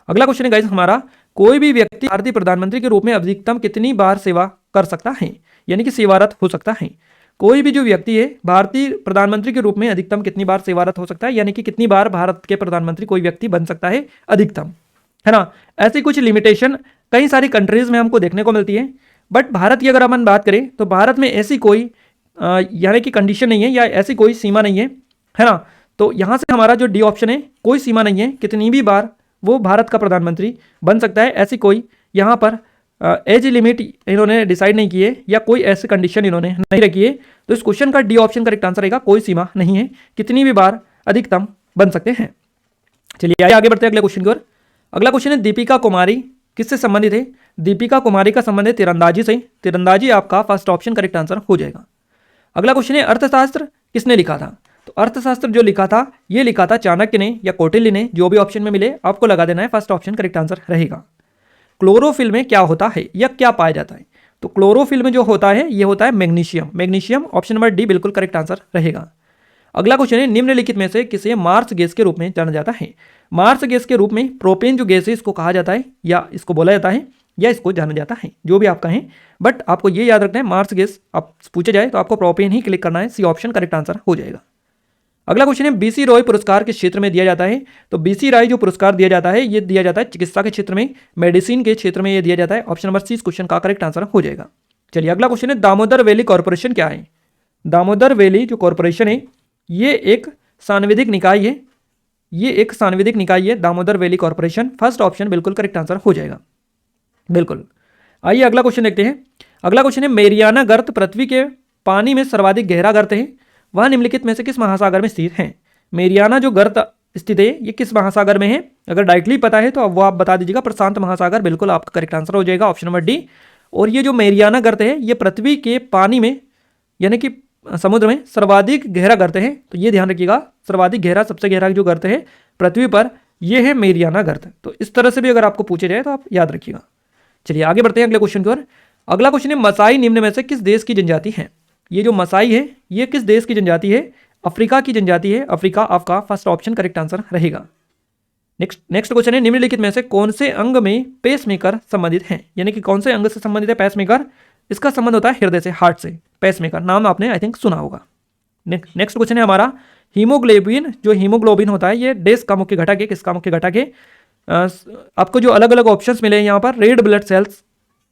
अगला क्वेश्चन है गाइस हमारा, कोई भी व्यक्ति भारतीय प्रधानमंत्री के रूप में अधिकतम कितनी बार सेवा कर सकता है, यानी कि सेवारत हो सकता है? कोई भी जो व्यक्ति है भारतीय प्रधानमंत्री के रूप में अधिकतम कितनी बार सेवारत हो सकता है, यानी कि कितनी बार भारत के प्रधानमंत्री कोई व्यक्ति बन सकता है अधिकतम, है ना। ऐसी कुछ लिमिटेशन कई सारी कंट्रीज में हमको देखने को मिलती है, बट भारत की अगर अपन बात करें तो भारत में ऐसी कोई यानी कि कंडीशन नहीं है या ऐसी कोई सीमा नहीं है ना। तो यहाँ से हमारा जो डी ऑप्शन है, कोई सीमा नहीं है, कितनी भी बार वो भारत का प्रधानमंत्री बन सकता है, ऐसी कोई यहाँ पर एज लिमिट इन्होंने डिसाइड नहीं की है या कोई ऐसी कंडीशन इन्होंने नहीं रखी है। तो इस क्वेश्चन का डी ऑप्शन करेक्ट आंसर रहेगा, कोई सीमा नहीं है, कितनी भी बार अधिकतम बन सकते हैं। चलिए आगे बढ़ते हैं अगले क्वेश्चन की ओर। अगला क्वेश्चन है, दीपिका कुमारी किससे संबंधित है? दीपिका कुमारी का संबंध है तीरंदाजी से। तीरंदाजी आपका फर्स्ट ऑप्शन करेक्ट आंसर हो जाएगा। अगला क्वेश्चन है, अर्थशास्त्र किसने लिखा था? तो अर्थशास्त्र जो लिखा था ये लिखा था चाणक्य ने या कौटिल्य ने, जो भी ऑप्शन में मिले आपको लगा देना है, फर्स्ट ऑप्शन करेक्ट आंसर रहेगा। क्लोरोफिल में क्या होता है या क्या पाया जाता है? तो क्लोरोफिल में जो होता है ये होता है magnesium. Magnesium option number D बिल्कुल करेक्ट आंसर रहेगा। अगला क्वेश्चन है, निम्नलिखित में से किसे मार्स गैस के रूप में जाना जाता है? मार्स गैस के रूप में प्रोपेन जो गैस है इसको कहा जाता है या इसको बोला जाता है या इसको जाना जाता है, जो भी आपका है, बट आपको ये याद रखना है मार्स गैस आप पूछे जाए तो आपको प्रोपेन ही क्लिक करना है, सी ऑप्शन करेक्ट आंसर हो जाएगा। अगला क्वेश्चन है, बीसी रॉय पुरस्कार किस क्षेत्र में दिया जाता है? तो बीसी रॉय जो पुरस्कार दिया जाता है ये दिया जाता है चिकित्सा के क्षेत्र में, मेडिसिन के क्षेत्र में ये दिया जाता है। ऑप्शन नंबर सी इस क्वेश्चन का करेक्ट आंसर हो जाएगा। चलिए अगला क्वेश्चन है, दामोदर वैली कॉर्पोरेशन क्या है? दामोदर वैली जो कॉर्पोरेशन है ये एक सांविधिक निकाय है, ये एक सांविधिक निकाय है Damodar valley corporation. First option बिल्कुल करेक्ट आंसर हो जाएगा। बिल्कुल, आइए अगला क्वेश्चन देखते हैं। अगला क्वेश्चन है, मेरियाना गर्त पृथ्वी के पानी में सर्वाधिक गहरा गर्त है, वह निम्नलिखित में से किस महासागर में स्थित है? मेरियाना जो गर्त स्थित है ये किस महासागर में है? अगर डायरेक्टली पता है तो अब वो आप बता दीजिएगा, प्रशांत महासागर बिल्कुल आपका करेक्ट आंसर हो जाएगा, ऑप्शन नंबर डी। और ये जो मेरियाना गर्त है ये पृथ्वी के पानी में यानी कि समुद्र में सर्वाधिक गहरा गर्त है, तो ये ध्यान रखिएगा, सर्वाधिक गहरा सबसे गहरा जो गर्त है पृथ्वी पर ये है मेरियाना गर्त। तो इस तरह से भी अगर आपको पूछे जाए तो आप याद रखिएगा। चलिए आगे बढ़ते हैं अगले क्वेश्चन की ओर। अगला क्वेश्चन है, मसाई निम्न में से किस देश की जनजाति है? ये जो मसाई है ये किस देश की जनजाति है? अफ्रीका की जनजाति है। अफ्रीका आपका फर्स्ट ऑप्शन करेक्ट आंसर रहेगा। नेक्स्ट क्वेश्चन है, निम्नलिखित में से कौन से अंग में पेसमेकर संबंधित है? यानी कि कौन से अंग से संबंधित है पेसमेकर? इसका संबंध होता है हृदय से, हार्ट से। पेसमेकर नाम आपने आई थिंक सुना होगा। नेक्स्ट क्वेश्चन है हमारा, हीमोग्लोबिन, जो हीमोग्लोबिन होता है ये देश का मुख्य घटक है, किसका मुख्य घटक है? आपको जो अलग अलग ऑप्शंस मिले हैं यहाँ पर, रेड ब्लड सेल्स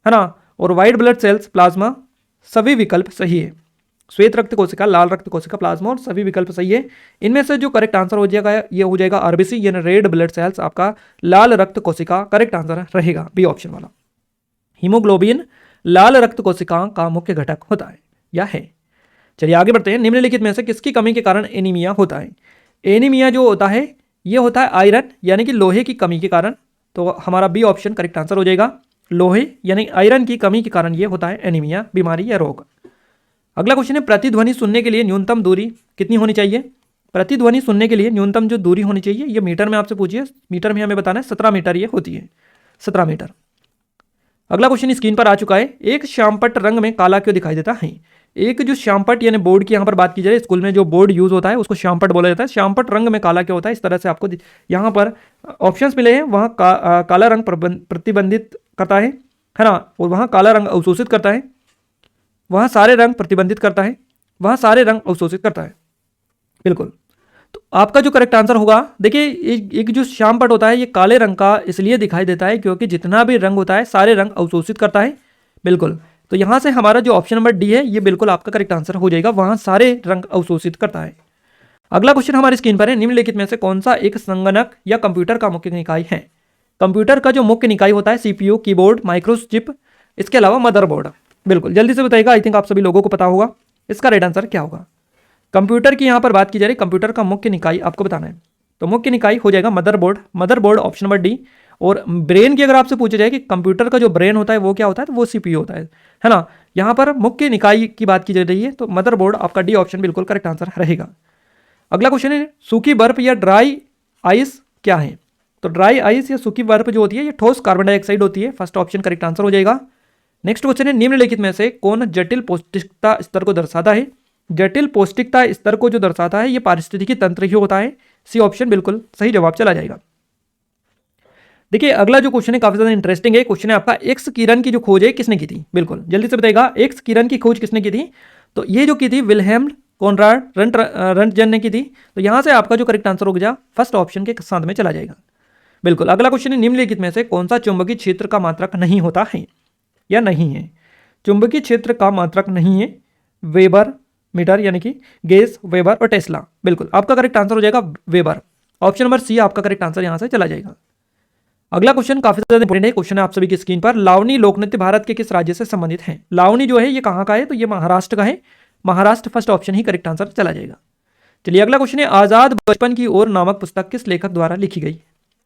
है ना, और व्हाइट ब्लड सेल्स, प्लाज्मा, सभी विकल्प सही है। श्वेत रक्त कोशिका, लाल रक्त कोशिका, प्लाज्मा और सभी विकल्प सही है। इनमें से जो करेक्ट आंसर हो जाएगा ये हो जाएगा आरबीसी यानी रेड ब्लड सेल्स, आपका लाल रक्त कोशिका करेक्ट आंसर रहेगा, बी ऑप्शन वाला। हीमोग्लोबिन लाल रक्त कोशिका का मुख्य घटक होता है या है। चलिए आगे बढ़ते हैं, निम्नलिखित में से किसकी कमी के कारण एनीमिया होता है? एनीमिया जो होता है ये होता है आयरन यानी कि लोहे की कमी के कारण, तो हमारा बी ऑप्शन करेक्ट आंसर हो जाएगा। लोहे यानी आयरन की कमी के कारण ये होता है एनीमिया, बीमारी या रोग। अगला क्वेश्चन है, प्रतिध्वनि सुनने के लिए न्यूनतम दूरी कितनी होनी चाहिए? प्रतिध्वनि सुनने के लिए न्यूनतम जो दूरी होनी चाहिए ये मीटर में आपसे पूछिए, मीटर में हमें बताना है 17 मीटर ये होती है, 17 मीटर। अगला क्वेश्चन स्क्रीन पर आ चुका है, एक श्यामपट्ट रंग में काला क्यों दिखाई देता है? एक जो श्यामपट्ट यानी बोर्ड की यहाँ पर बात की जाए, स्कूल में जो बोर्ड यूज होता है उसको श्यामपट्ट बोला जाता है। श्यामपट्ट रंग में काला क्यों होता है? इस तरह से आपको यहाँ पर ऑप्शंस मिले हैं, वहाँ काला रंग प्रतिबंधित करता है ना, और वहाँ काला रंग अवशोषित करता है, वहाँ सारे रंग प्रतिबंधित करता है, वहाँ सारे रंग अवशोषित करता है। बिल्कुल, तो आपका जो करेक्ट आंसर होगा, देखिए एक जो श्यामपट्ट होता है ये काले रंग का इसलिए दिखाई देता है क्योंकि जितना भी रंग होता है सारे रंग अवशोषित करता है। बिल्कुल, तो यहाँ से हमारा जो ऑप्शन नंबर डी है ये बिल्कुल आपका करेक्ट आंसर हो जाएगा, वहाँ सारे रंग अवशोषित करता है। अगला क्वेश्चन हमारी स्क्रीन पर है, निम्नलिखित में से कौन सा एक संगणक या कंप्यूटर का मुख्य निकाय है? कंप्यूटर का जो मुख्य निकाय होता है सीपीयू, कीबोर्ड, माइक्रोचिप, इसके अलावा मदरबोर्ड। बिल्कुल, जल्दी से बताइएगा, आई थिंक आप सभी लोगों को पता होगा इसका राइट आंसर क्या होगा। कंप्यूटर की यहाँ पर बात की जा रही है, कंप्यूटर का मुख्य निकाय आपको बताना है, तो मुख्य निकाय हो जाएगा motherboard, motherboard option number D. और ब्रेन की अगर आपसे पूछा जाए कि कंप्यूटर का जो ब्रेन होता है वो क्या होता है, तो वो सीपीयू होता है ना। यहाँ पर मुख्य निकाय की बात की जा रही है, तो मदरबोर्ड आपका डी ऑप्शन बिल्कुल करेक्ट आंसर रहेगा। अगला क्वेश्चन है, सूखी बर्फ या ड्राई आइस क्या है? तो ड्राई आइस या सूखी बर्फ जो होती है ये ठोस कार्बन डाइऑक्साइड होती है, फर्स्ट ऑप्शन करेक्ट आंसर हो जाएगा। नेक्स्ट क्वेश्चन है, निम्नलिखित में से कौन जटिल पौष्टिकता स्तर को दर्शाता है? जटिल पौष्टिकता स्तर को जो दर्शाता है ये पारिस्थितिकी तंत्र ही होता है, सी ऑप्शन बिल्कुल सही जवाब चला जाएगा। देखिए अगला जो क्वेश्चन है काफी ज्यादा इंटरेस्टिंग है, क्वेश्चन है आपका, एक्स किरण की जो खोज है किसने की थी? बिल्कुल जल्दी से बताइएगा, एक्स किरण की खोज किसने की थी? तो ये जो की थी विल्हेम कॉनराड रंटजन ने की थी। तो यहां से आपका जो करेक्ट आंसर हो गया फर्स्ट ऑप्शन के साथ में चला जाएगा। बिल्कुल, अगला क्वेश्चन है, निम्नलिखित में से कौन सा चुंबकीय क्षेत्र का मात्रक नहीं होता है या नहीं है? चुंबकीय क्षेत्र का मात्रक नहीं है, वेबर मीटर यानी कि गेस, वेबर और टेस्ला। बिल्कुल, आपका करेक्ट आंसर हो जाएगा वेबर, ऑप्शन नंबर सी आपका करेक्ट आंसर यहां से चला जाएगा। अगला क्वेश्चन काफी ज्यादा इंपॉर्टेंट है, क्वेश्चन है आप सभी की स्क्रीन पर, लावनी लोक नृत्य भारत के किस राज्य से संबंधित है? लावनी जो है ये कहाँ का है? तो ये महाराष्ट्र का है, महाराष्ट्र फर्स्ट ऑप्शन ही करेक्ट आंसर चला जाएगा। चलिए अगला क्वेश्चन है, आजाद बचपन की ओर नामक पुस्तक किस लेखक द्वारा लिखी गई?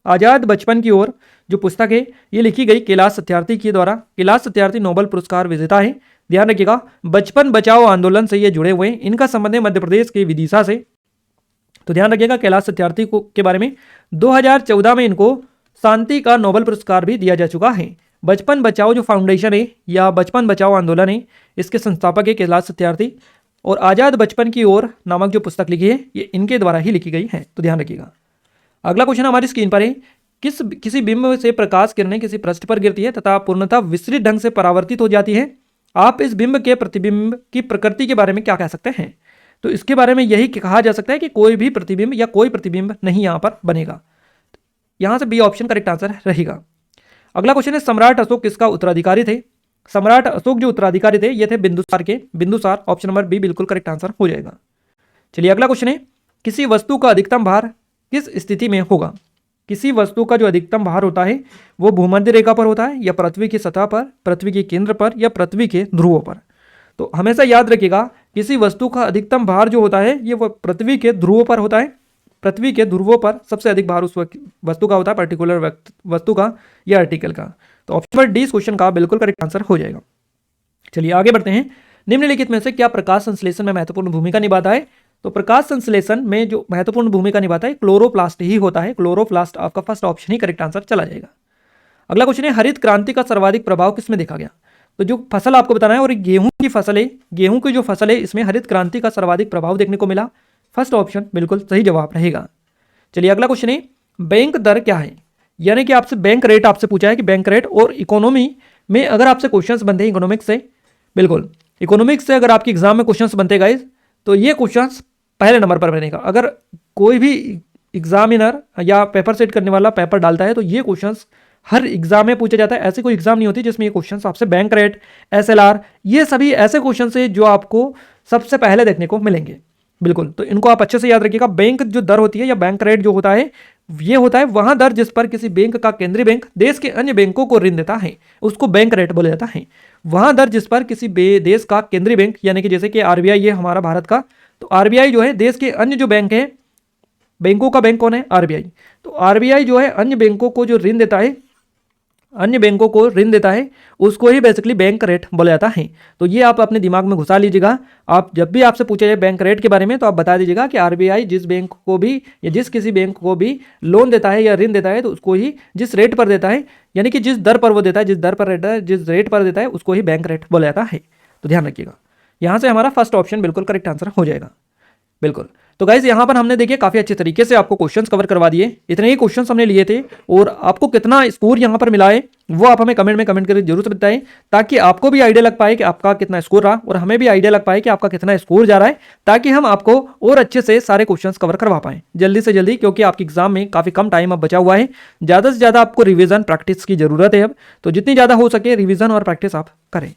आजाद बचपन की ओर जो पुस्तक है ये लिखी गई कैलाश सत्यार्थी के द्वारा। कैलाश सत्यार्थी नोबेल पुरस्कार विजेता है, ध्यान रखिएगा। बचपन बचाओ आंदोलन से ये जुड़े हुए हैं, इनका संबंध है मध्य प्रदेश के विदिशा से, तो ध्यान रखिएगा। कैलाश सत्यार्थी को के बारे में 2014 में इनको शांति का नोबेल पुरस्कार भी दिया जा चुका है। बचपन बचाओ जो फाउंडेशन है या बचपन बचाओ आंदोलन है, इसके संस्थापक है कैलाश सत्यार्थी, और आजाद बचपन की ओर नामक जो पुस्तक लिखी है ये इनके द्वारा ही लिखी गई है, तो ध्यान रखिएगा। अगला क्वेश्चन हमारी स्क्रीन पर है, किसी बिंब से प्रकाश किरणें किसी पृष्ठ पर गिरती है तथा पूर्णतः विस्तृत ढंग से परावर्तित हो जाती है। आप इस बिंब के प्रतिबिंब की प्रकृति के बारे में क्या कह सकते हैं? तो इसके बारे में यही कहा जा सकता है कि कोई भी प्रतिबिंब या कोई प्रतिबिंब नहीं यहाँ पर बनेगा, यहाँ से बी ऑप्शन करेक्ट आंसर रहेगा। अगला क्वेश्चन है, सम्राट अशोक किसका उत्तराधिकारी थे? सम्राट अशोक जो उत्तराधिकारी थे ये थे बिंदुसार के, बिंदुसार ऑप्शन नंबर बी बिल्कुल करेक्ट आंसर हो जाएगा। चलिए अगला क्वेश्चन है, किसी वस्तु का अधिकतम भार किस स्थिति में होगा? किसी वस्तु का जो अधिकतम भार होता है वो भूमध्य रेखा पर होता है, या पृथ्वी की सतह पर, पृथ्वी के केंद्र पर, या पृथ्वी के ध्रुवों पर। तो हमेशा याद रखिएगा किसी वस्तु का अधिकतम भार जो होता है ये वो पृथ्वी के ध्रुवों पर होता है। पृथ्वी के ध्रुवों पर सबसे अधिक भार उस वस्तु का होता है, पर्टिकुलर वस्तु का या आर्टिकल का। तो ऑप्शन नंबर डी क्वेश्चन का बिल्कुल करेक्ट आंसर हो जाएगा। चलिए आगे बढ़ते हैं, निम्नलिखित में से क्या प्रकाश संश्लेषण में महत्वपूर्ण भूमिका निभाता है? तो प्रकाश संश्लेषण में जो महत्वपूर्ण भूमिका निभाता है क्लोरोप्लास्ट ही होता है, क्लोरोप्लास्ट आपका फर्स्ट ऑप्शन ही करेक्ट आंसर चला जाएगा। अगला क्वेश्चन है, हरित क्रांति का सर्वाधिक प्रभाव किसमें देखा गया? तो जो फसल आपको बताना है, और गेहूं की फसल है, गेहूं की जो फसल है इसमें हरित क्रांति का सर्वाधिक प्रभाव देखने को मिला। फर्स्ट ऑप्शन बिल्कुल सही जवाब रहेगा। चलिए अगला क्वेश्चन है, बैंक दर क्या है? यानी कि आपसे बैंक रेट आपसे पूछा है कि बैंक रेट, और इकोनॉमी में अगर आपसे क्वेश्चंस बनते हैं इकोनॉमिक्स से, बिल्कुल इकोनॉमिक्स से अगर आपके एग्जाम में क्वेश्चंस बनते गाइस, तो ये क्वेश्चंस पहले नंबर पर बनेगा। अगर कोई भी एग्जामिनर या पेपर सेट करने वाला पेपर डालता है तो ये क्वेश्चंस हर एग्जाम में पूछा जाता है। ऐसे कोई एग्जाम नहीं होती जिसमें ये क्वेश्चंस आपसे बैंक रेट, एसएलआर, ये सभी ऐसे क्वेश्चन है जो आपको सबसे पहले देखने को मिलेंगे। बिल्कुल, तो इनको आप अच्छे से याद रखिएगा। बैंक जो दर होती है या बैंक रेट जो होता है, ये होता है वहां दर जिस पर किसी बैंक का केंद्रीय बैंक देश के अन्य बैंकों को ऋण देता है, उसको बैंक रेट बोला जाता है। वहां दर जिस पर किसी देश का केंद्रीय बैंक, यानी कि जैसे कि आरबीआई ये हमारा भारत का, तो आरबीआई जो है देश के अन्य जो बैंक है, बैंकों का बैंक कौन है? आरबीआई। तो आरबीआई जो है अन्य बैंकों को जो ऋण देता है, अन्य बैंकों को ऋण देता है, उसको ही बेसिकली बैंक रेट बोला जाता है। तो ये आप अपने दिमाग में घुसा लीजिएगा। आप जब भी आपसे पूछा जाए बैंक रेट के बारे में तो आप बता दीजिएगा कि आरबीआई जिस बैंक को भी या जिस किसी बैंक को भी लोन देता है या ऋण देता है तो उसको ही जिस रेट पर देता है, यानी कि जिस दर पर वो देता है, जिस दर पर देता है, जिस रेट पर देता है, उसको ही बैंक रेट बोला जाता है। तो ध्यान रखिएगा, यहाँ से हमारा फर्स्ट ऑप्शन बिल्कुल करेक्ट आंसर हो जाएगा। बिल्कुल, तो गाइज यहाँ पर हमने देखिए काफी अच्छे तरीके से आपको क्वेश्चंस कवर करवा दिए। इतने ही क्वेश्चंस हमने लिए थे, और आपको कितना स्कोर यहाँ पर मिला है वो आप हमें कमेंट में कमेंट करके जरूर बताएं, ताकि आपको भी आइडिया लग पाए कि आपका कितना स्कोर रहा, और हमें भी आइडिया लग पाए कि आपका कितना स्कोर जा रहा है, ताकि हम आपको और अच्छे से सारे क्वेश्चंस कवर करवा पाएं जल्दी से जल्दी, क्योंकि आपके एग्जाम में काफी कम टाइम अब बचा हुआ है। ज्यादा से ज्यादा आपको रिविजन प्रैक्टिस की जरूरत है अब, तो जितनी ज्यादा हो सके रिविजन और प्रैक्टिस आप करें।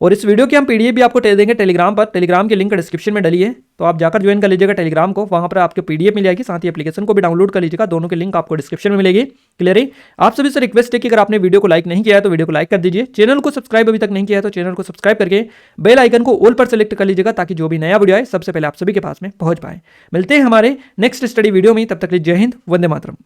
और इस वीडियो की हम पीडीएफ भी आपको देंगे टेलीग्राम पर, टेलीग्राम की लिंक डिस्क्रिप्शन में डली है, तो आप जाकर ज्वाइन कर लीजिएगा टेलीग्राम को, वहां पर आपको पीडीएफ मिल जाएगी, साथ ही एप्लीकेशन को भी डाउनलोड कर लीजिएगा, दोनों की लिंक आपको डिस्क्रिप्शन में मिलेगी। क्लियर है? आप सभी से रिक्वेस्ट है कि अगर आपने वीडियो को लाइक नहीं किया है तो वीडियो को लाइक कर दीजिए, चैनल को सब्सक्राइब अभी तक नहीं किया है तो चैनल को सब्सक्राइब करके बेल आइकन को ऑल पर सेलेक्ट कर लीजिएगा, ताकि जो भी नया वीडियो आए सबसे पहले आप सभी के पास में पहुंच पाए। मिलते हैं हमारे नेक्स्ट स्टडी वीडियो में, तब तक जय हिंद, वंदे मातरम।